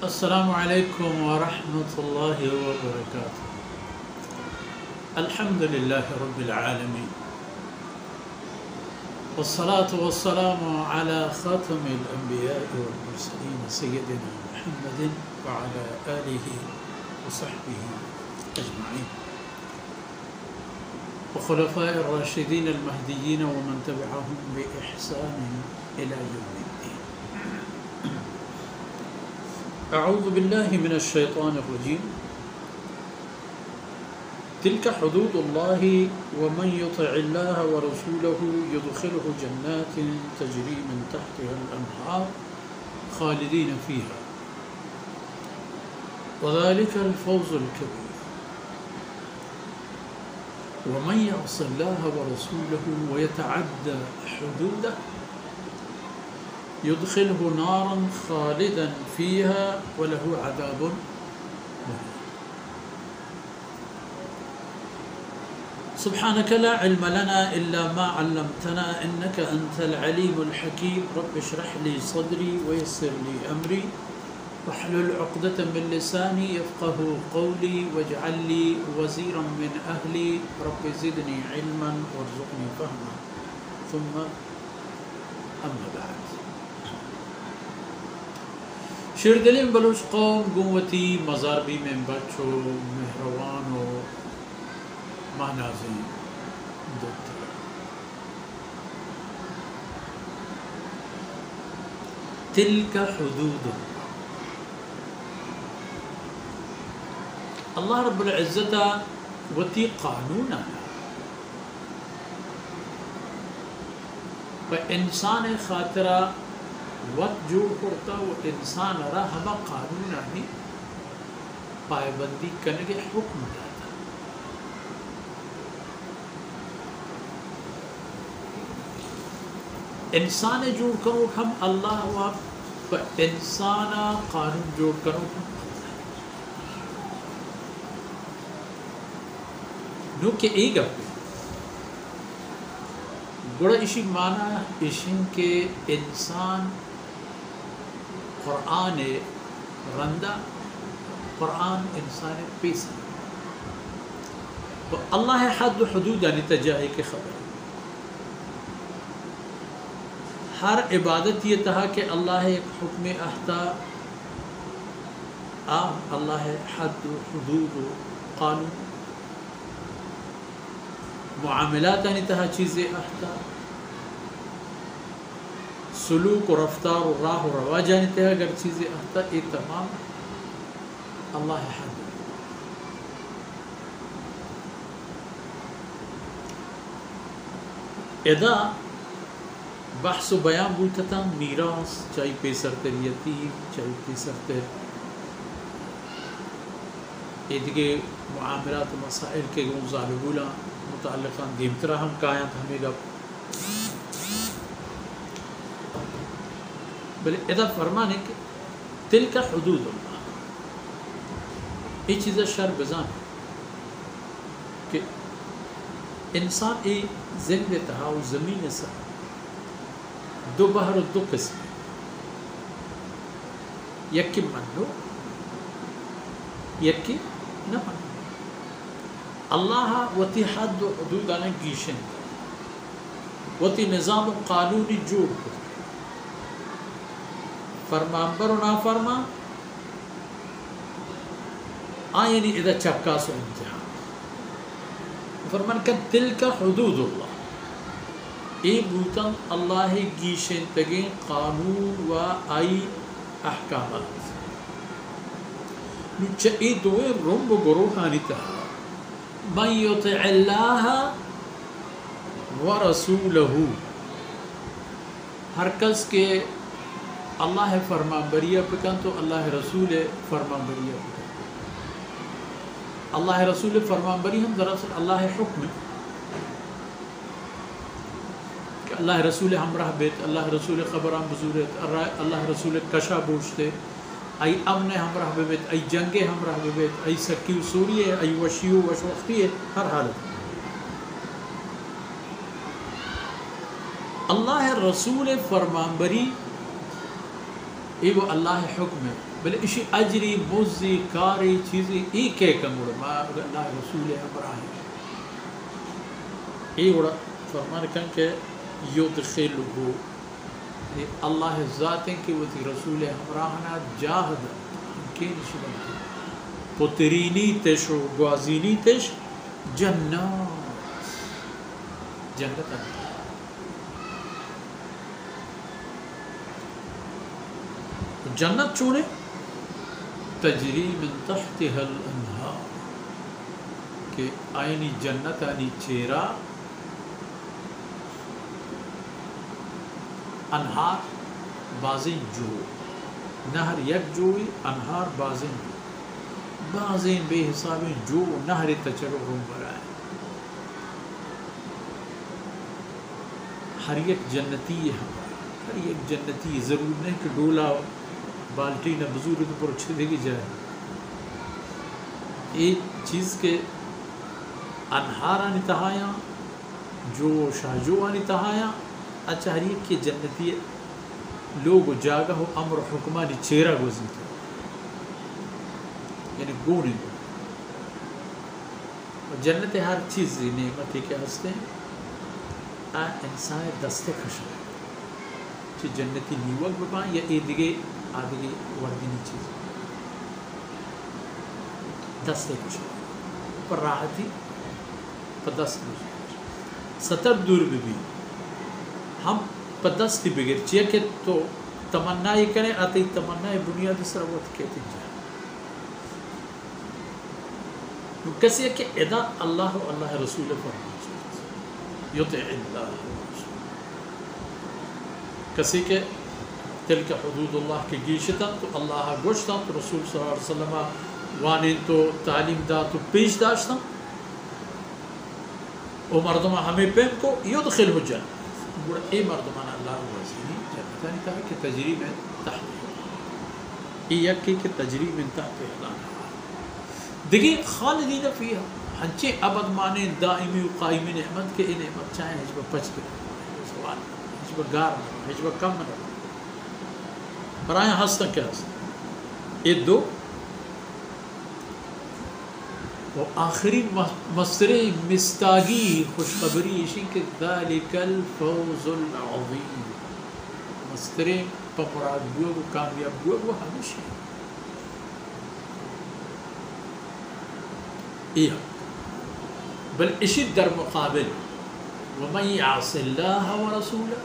السلام عليكم ورحمة الله وبركاته. الحمد لله رب العالمين، والصلاة والسلام على خاتم الأنبياء والمرسلين سيدنا محمد وعلى آله وصحبه أجمعين وخلفاء الراشدين المهديين ومن تبعهم بإحسان إلى يوم الدين. أعوذ بالله من الشيطان الرجيم. تلك حدود الله ومن يطع الله ورسوله يدخله جنات تجري من تحتها الأنهار خالدين فيها وذلك الفوز الكبير. ومن يعص الله ورسوله ويتعدى حدوده يدخله نارا خالدا فيها وله عذاب مهين. سبحانك لا علم لنا إلا ما علمتنا إنك أنت العليم الحكيم. رب اشرح لي صدري ويسر لي أمري واحلل عقدة من لساني يفقه قولي واجعل لي وزيرا من أهلي رب زدني علما وارزقني فهما. ثم أما بعد. شردلین بلوچ قوم گوتی مزاربی میں بچو مہروانو مانازی دوتے تلک حدود اللہ رب العزت وتی قانون و انسان خاطرہ وقت جو کرتا وہ انسان را ہما قانون آنی پائبندی کرنے کے حکم داتا. انسان جوڑ کرو ہم اللہ و انسان قانون جوڑ کرو ہم نو کہ ایگا گوڑا اشی مانا اشن کے انسان قرآن رندہ قرآن انسان پیسا اللہ حد و حدود یعنی تجاہی کے خبر. ہر عبادت یہ تھا کہ اللہ ایک حکم احتا اللہ حد و حدود و قانون معاملات یعنی تہا چیزیں احتا سلوک و رفتار و راہ و رواج یعنی تہا اگر چیزیں احتا یہ تمام اللہ حد. ادا بحث و بیان بولتا تھا میراث چاہی پیسر تر یتیم چاہی پیسر تر ایدگے معاملات و مسائل کے گون ظالبولا متعلقاً دیمترا ہم کائیاں ہمیں گا بلے ادا فرمانے کہ تلک حدود اللہ یہ چیز شر بزان کہ انسان ای زندے تہا و زمین سا دو بہر و دو قسم یکی منو یکی نہ منو. اللہ وتی حد و حدود آنے گیشن وتی نظام و قانونی جوڑ کر فرمانبر و نافرمان آئینی اذا چکاس و امتحان فرمان کہ تلک حدود اللہ ای بوتن اللہ گیشن تگیں قانون و آئی احکامات نوچہ ای دوئے رنب و گروہانی تہا من یطع اللہ ورسولہ ہر کس کے اللہ فرمان بریہ پکن تو اللہ رسول فرمان بریہ پکن. اللہ رسول فرمان بری ہم دراصل اللہ حکم کہ اللہ رسول ہمراہ بیت اللہ رسول خبران بزورت اللہ رسول کشا بوشتے ای امن ہمراہ بیت ای جنگ ہمراہ بیت ای سکی و سوری ہے ای وشی و وشوختی ہے ہر حالت. اللہ رسول فرمان بری یہ وہ اللہ حکم ہے بل اشی اجری موزی کاری چیزی ای کے کمڑ ما اللہ رسول ابراہیم ای وڑا فرمان کن کہ یدخلہ اللہ ذاتیں کہ وہ تھی رسول ابراہنا جاہد کین شبنتی پترینی تش و گوازینی تش جنات جنت جنت چونے تجری من تحتها الانہار کہ آئینی جنت آنی چیرا انہار بازیں جو نہر یک جوئی انہار بازیں جو بازیں بے حسابیں جو نہر تچرو روم برائے ہر یک جنتی ہے ہر یک جنتی ضرور نہیں کہ ڈولا بالٹی نہ بزرگ پر چھدے گی جائے ایک چیز کے انہار آنی تہایا جو شاہجو آنی تہایا اچھا ہر ایک کی جنتی لوگ جاگا ہو امر حکمانی چیرہ گوزی تھا یعنی گونے دو جنت ہر چیز نعمت کے ہستے ہیں انسان دستے خشن چی جنتی نیوک ببا یا ای دیگے آدھگے وردینی چیز دستے خشن پر راحتی پر دست خشن ستر دور بھی ہم پر دستی بگر چیئے کہ تو تمنائی کریں آتی تمنائی بنیادی سروت کہتے ہیں کسی ہے کہ ادا اللہ و اللہ رسول فرمان یطع اللہ رسول کسی کہ تلک حدود اللہ کی گیشتا تو اللہ گوشتا تو رسول صلی اللہ علیہ وسلم وانین تو تعلیم دا تو پیش داشتا او مردمہ ہمیں پین کو یدخل ہو جنت بڑا اے مردمان اللہ وزینی جنت یعنی کہا کہ تجریب میں تحت ای یکی کہ تجریب میں تحت اعلان دیکھیں خالدین فیہا ہنچے ابد مانے دائمی و قائمی نعمت کے نعمت چاہیں حجبہ پچ کے سوال حجبہ گار حجبہ کم نہ برائیں ہستا کیا ہستا یہ دو وہ آخری مصر مستاگی خوشخبری اسی کہ ذالک الفوز العظیم مصر پمراد بوئے وہ کامیاب بوئے وہ ہمیشہ بل اشد در مقابل ومن یعص اللہ ورسولہ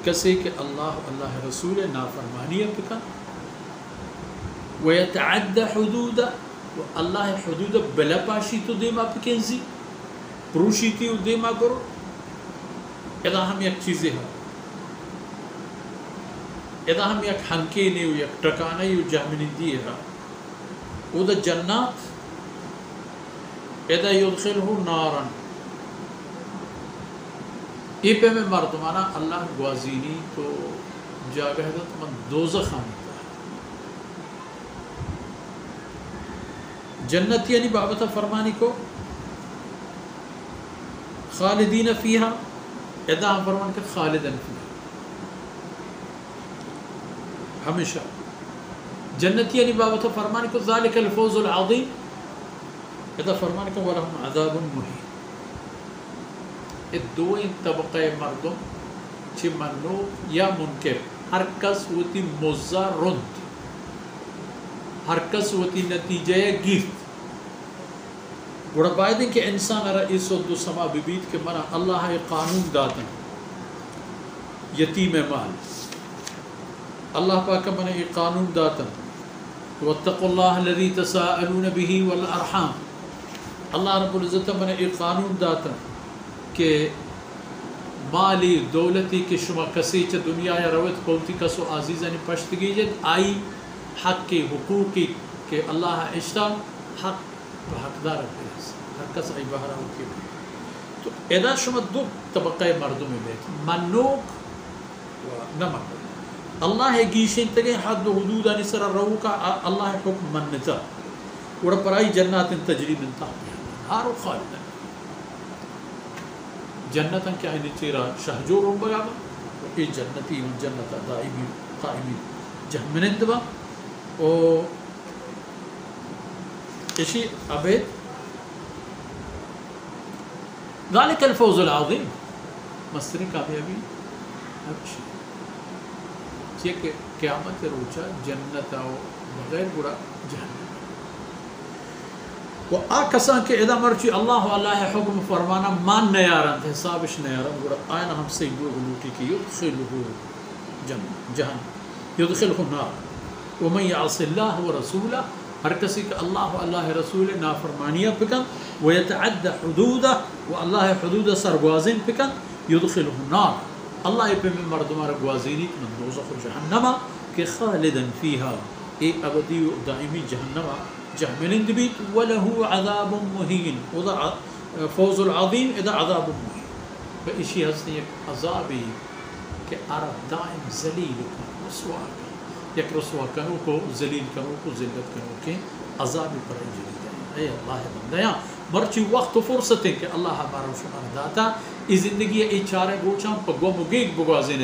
کسی کہ اللہ رسول نافرمانی بکا ویتعد حدودا و اللہ حدود بلا پاشی تو دیما پکنزی پروشی تی و دیما کرو ادا ہم یک چیزیں ہیں ادا ہم یک ہنکینے و یک ٹکانے و جامنی دیئے ہیں او دا جنات اذا يدخله نارا یہ پہ میں مردمانہ اللہ گوازینی تو جاگہ ہے تو من دوزخ آنیتا ہے جنت یعنی بابتا فرمانی کو خالدین فیہا اذا ہم فرمان کہ خالدن فیہا ہمیشہ جنت یعنی بابتا فرمانی کو ذالک الفوز العظیم اذا فرمان کہ وَلَهُمْ عَذَابٌ مُحِينٌ یہ دو طبقہ مردم چھ منو یا منکر ہر کس ہوتی مزہ رند ہر کس ہوتی نتیجہ گفت بڑا باید ہے کہ انسان رئیس و دو سما ببید کہ منع اللہ قانون داتا یتیم مال اللہ پاک منع قانون داتا وَاتَّقُوا اللَّهَ الَّذِي تَسَاءَلُونَ بِهِ وَالْأَرْحَامِ اللہ رب العزت منع قانون داتا کہ مالی دولتی کہ شما کسی چا دنیا یا رویت پوتی کسو عزیزانی پشتگی جد آئی حق کی حقوقی کہ اللہ اشتا حق بحقدار اپنیس ہر کس آئی بہرہ ہوتی ہے تو ادا شما دو طبقہ مردم بیت منوک و نمک اللہ گیشن تگیں حد و حدود آنی سر رو کا اللہ حکم منتا وڑا پرائی جنات تجریب انتہا ہارو خالدن جنتا کیا ہے نیچیرا شہجو روم بگا با یہ جنتی و جنتا دائمی قائمی جہمنند با و شيء عبيد ذلك الفوز العظيم مستری کامیابی ابشر یہ کہ قیامت روچا جنت او بغیر برا جہنم و آکسان کے اذا مرچی اللہ واللہ حکم فرمانا مان نیارن حسابش نیارن برا آئین ہم سے لوٹی کی یدخلہ جہنم یدخلہ النار ومن یعص اللہ ورسولہ ہر کسی کہ اللہ و اللہ رسول نافرمانیہ پکن ویتعد حدودہ و اللہ حدود سرگوازین پکن يدخله النار الله يبي من مردم رجوازيني من دوزخ جهنم كخالدا فيها أبدي دائمي جهنم جهنم دبيت وله عذاب مهين وضع فوز العظيم إذا عذاب مهين بإشي هسني عذابي كأرى دائم ذليل رسوا يك رسوا كانوا كو ذليل كانوا كو ذلت كانوا كي عذابي پر جديد أي الله بندیا مرچی وقت و فرصت کہ اللہ ہمارا شمار داتا ای زندگی ای چارے گوچاں پا گو مگیگ بگوازیند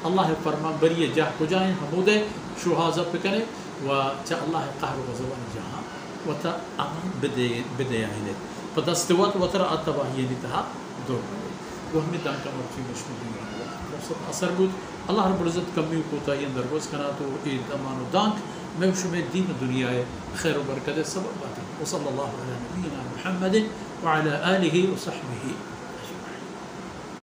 اللہ فرمان بریے جاہ کو جائیں حمودے شوہازہ پکنے و چا اللہ قہر و غزوان جہاں و تا امان بدے آئیند پا دستوات و تر آتباہی نتہا دور ملے وہ ہمیں دانکا مرچی مشمولی فرصت اثر بود اللہ رب العزت کمی کو تاین درگوز کنا تو اید امان و دانک میں شمع دین دنیا خیر و برکت سبب باتی وصلی اللہ علی نبینا محمد وعلى آله وصحبه